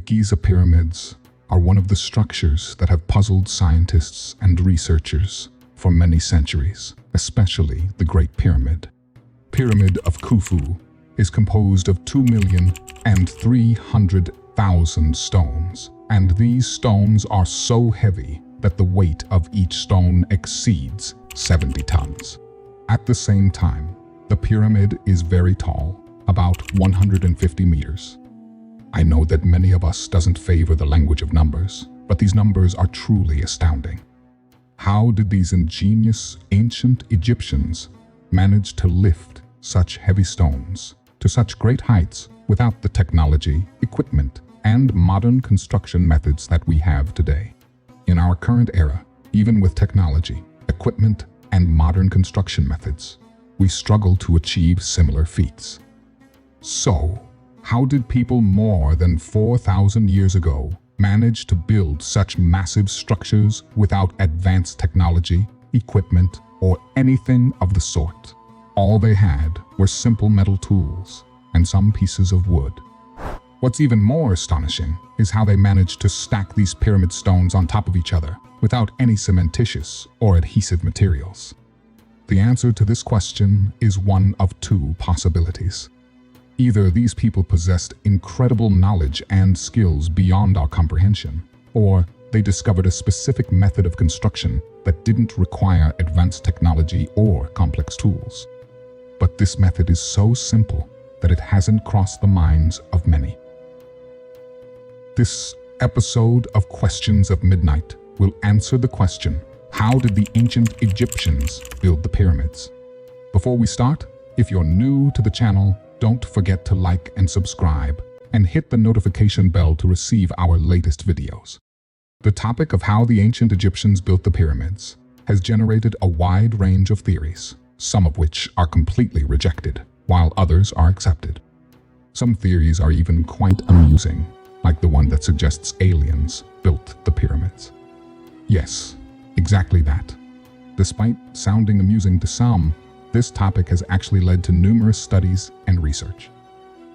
Giza Pyramids are one of the structures that have puzzled scientists and researchers for many centuries, especially the Great Pyramid. Pyramid of Khufu is composed of 2,300,000 stones, and these stones are so heavy that the weight of each stone exceeds 70 tons. At the same time, the pyramid is very tall, about 150 meters. I know that many of us doesn't favor the language of numbers, but these numbers are truly astounding. How did these ingenious ancient Egyptians manage to lift such heavy stones to such great heights without the technology, equipment, and modern construction methods that we have today? In our current era, even with technology, equipment, and modern construction methods, we struggle to achieve similar feats. So, how did people more than 4,000 years ago manage to build such massive structures without advanced technology, equipment, or anything of the sort? All they had were simple metal tools and some pieces of wood. What's even more astonishing is how they managed to stack these pyramid stones on top of each other without any cementitious or adhesive materials. The answer to this question is one of two possibilities. Either these people possessed incredible knowledge and skills beyond our comprehension, or they discovered a specific method of construction that didn't require advanced technology or complex tools. But this method is so simple that it hasn't crossed the minds of many. This episode of Questions of Midnight will answer the question, how did the ancient Egyptians build the pyramids? Before we start, if you're new to the channel, don't forget to like and subscribe, and hit the notification bell to receive our latest videos. The topic of how the ancient Egyptians built the pyramids has generated a wide range of theories, some of which are completely rejected, while others are accepted. Some theories are even quite amusing, like the one that suggests aliens built the pyramids. Yes, exactly that. Despite sounding amusing to some, this topic has actually led to numerous studies and research.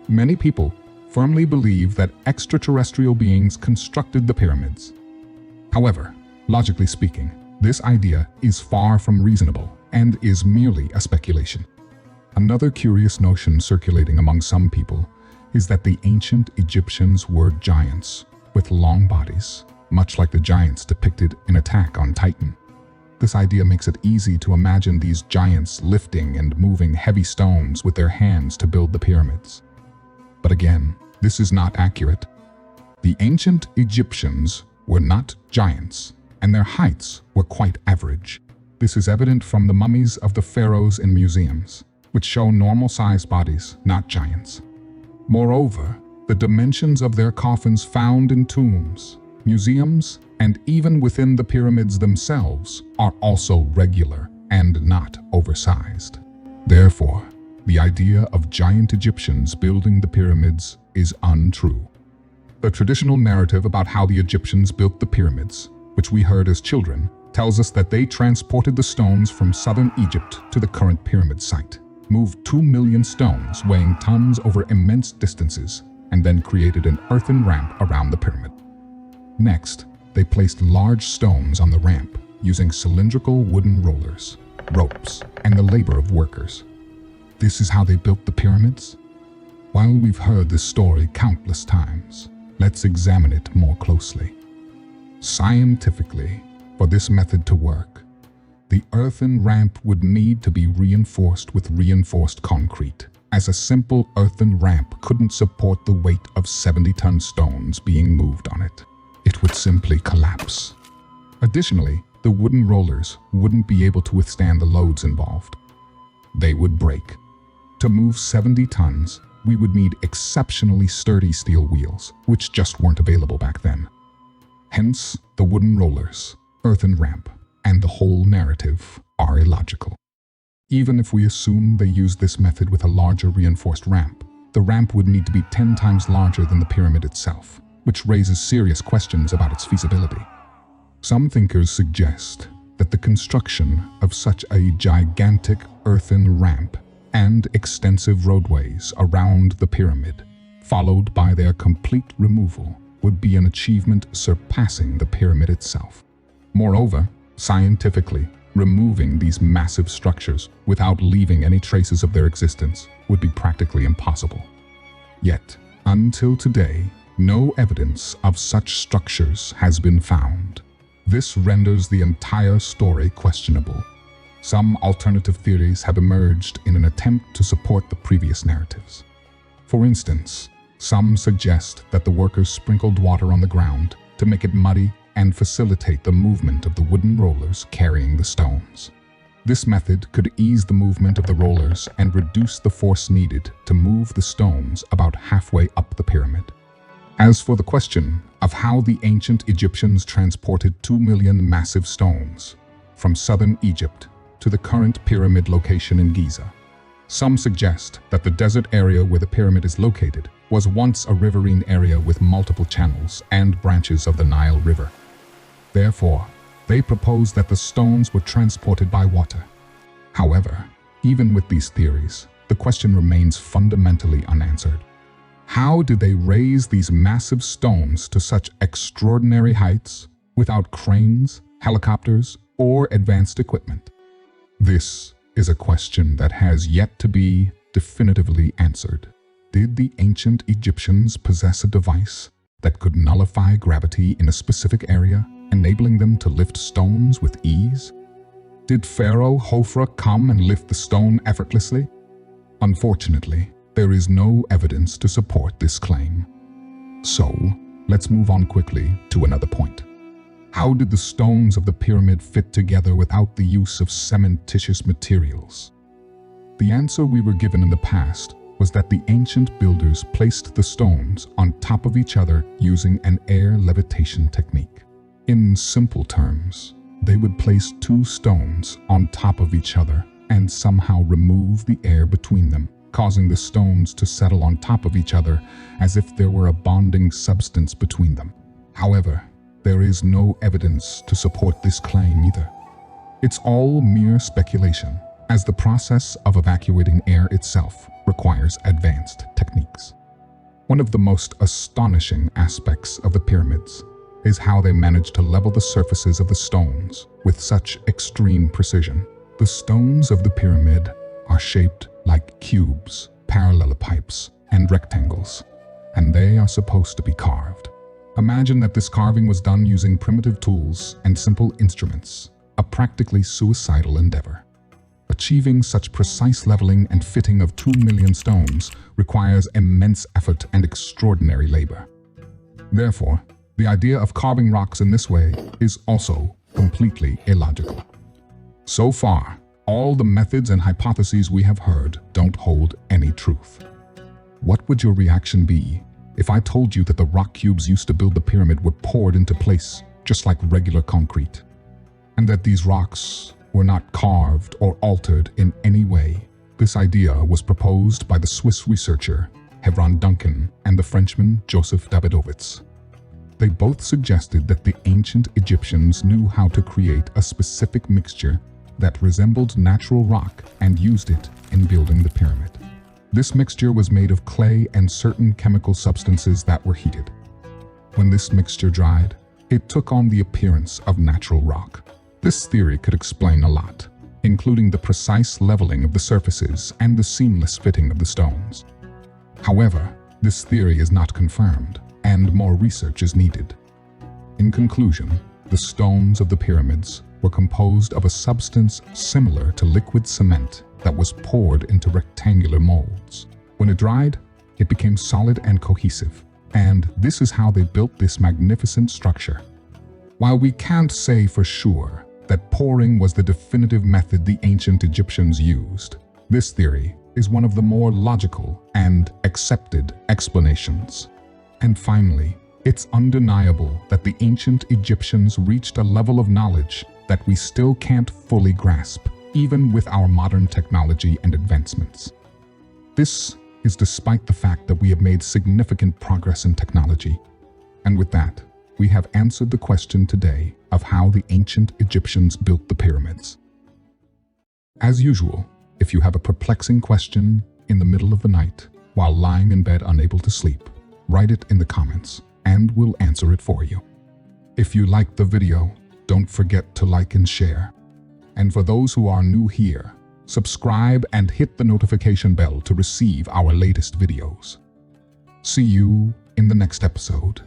Many people firmly believe that extraterrestrial beings constructed the pyramids. However, logically speaking, this idea is far from reasonable and is merely a speculation. Another curious notion circulating among some people is that the ancient Egyptians were giants with long bodies, much like the giants depicted in Attack on Titan. This idea makes it easy to imagine these giants lifting and moving heavy stones with their hands to build the pyramids. But again, this is not accurate. The ancient Egyptians were not giants, and their heights were quite average. This is evident from the mummies of the pharaohs in museums, which show normal-sized bodies, not giants. Moreover, the dimensions of their coffins found in tombs, museums, and even within the pyramids themselves are also regular and not oversized. Therefore, the idea of giant Egyptians building the pyramids is untrue. The traditional narrative about how the Egyptians built the pyramids, which we heard as children, tells us that they transported the stones from southern Egypt to the current pyramid site, moved 2 million stones weighing tons over immense distances, and then created an earthen ramp around the pyramid. Next, they placed large stones on the ramp using cylindrical wooden rollers, ropes, and the labor of workers. This is how they built the pyramids? While we've heard this story countless times, let's examine it more closely. Scientifically, for this method to work, the earthen ramp would need to be reinforced with reinforced concrete, as a simple earthen ramp couldn't support the weight of 70-ton stones being moved on it. It would simply collapse. Additionally, the wooden rollers wouldn't be able to withstand the loads involved. They would break. To move 70 tons, we would need exceptionally sturdy steel wheels, which just weren't available back then. Hence, the wooden rollers, earthen ramp, and the whole narrative are illogical. Even if we assume they used this method with a larger reinforced ramp, the ramp would need to be 10 times larger than the pyramid itself, which raises serious questions about its feasibility. Some thinkers suggest that the construction of such a gigantic earthen ramp and extensive roadways around the pyramid, followed by their complete removal, would be an achievement surpassing the pyramid itself. Moreover, scientifically, removing these massive structures without leaving any traces of their existence would be practically impossible. Yet, until today, no evidence of such structures has been found. This renders the entire story questionable. Some alternative theories have emerged in an attempt to support the previous narratives. For instance, some suggest that the workers sprinkled water on the ground to make it muddy and facilitate the movement of the wooden rollers carrying the stones. This method could ease the movement of the rollers and reduce the force needed to move the stones about halfway up the pyramid. As for the question of how the ancient Egyptians transported 2 million massive stones from southern Egypt to the current pyramid location in Giza, some suggest that the desert area where the pyramid is located was once a riverine area with multiple channels and branches of the Nile River. Therefore, they propose that the stones were transported by water. However, even with these theories, the question remains fundamentally unanswered. How did they raise these massive stones to such extraordinary heights without cranes, helicopters, or advanced equipment? This is a question that has yet to be definitively answered. Did the ancient Egyptians possess a device that could nullify gravity in a specific area, enabling them to lift stones with ease? Did Pharaoh Khafre come and lift the stone effortlessly? Unfortunately, there is no evidence to support this claim. So, let's move on quickly to another point. How did the stones of the pyramid fit together without the use of cementitious materials? The answer we were given in the past was that the ancient builders placed the stones on top of each other using an air levitation technique. In simple terms, they would place two stones on top of each other and somehow remove the air between them, causing the stones to settle on top of each other as if there were a bonding substance between them. However, there is no evidence to support this claim either. It's all mere speculation, as the process of evacuating air itself requires advanced techniques. One of the most astonishing aspects of the pyramids is how they managed to level the surfaces of the stones with such extreme precision. The stones of the pyramid are shaped like cubes, parallelepipes, and rectangles, and they are supposed to be carved. Imagine that this carving was done using primitive tools and simple instruments, a practically suicidal endeavor. Achieving such precise leveling and fitting of 2 million stones requires immense effort and extraordinary labor. Therefore, the idea of carving rocks in this way is also completely illogical. So far, all the methods and hypotheses we have heard don't hold any truth. What would your reaction be if I told you that the rock cubes used to build the pyramid were poured into place just like regular concrete, and that these rocks were not carved or altered in any way? This idea was proposed by the Swiss researcher Hebron Duncan and the Frenchman Joseph Davidovits. They both suggested that the ancient Egyptians knew how to create a specific mixture that resembled natural rock and used it in building the pyramid. This mixture was made of clay and certain chemical substances that were heated. When this mixture dried, it took on the appearance of natural rock. This theory could explain a lot, including the precise leveling of the surfaces and the seamless fitting of the stones. However, this theory is not confirmed, and more research is needed. In conclusion, the stones of the pyramids were composed of a substance similar to liquid cement that was poured into rectangular molds. When it dried, it became solid and cohesive, and this is how they built this magnificent structure. While we can't say for sure that pouring was the definitive method the ancient Egyptians used, this theory is one of the more logical and accepted explanations. And finally, it's undeniable that the ancient Egyptians reached a level of knowledge that we still can't fully grasp, even with our modern technology and advancements. This is despite the fact that we have made significant progress in technology. And with that, we have answered the question today of how the ancient Egyptians built the pyramids. As usual, if you have a perplexing question in the middle of the night while lying in bed unable to sleep, write it in the comments. and we'll answer it for you. If you liked the video, don't forget to like and share. And for those who are new here, subscribe and hit the notification bell to receive our latest videos. See you in the next episode.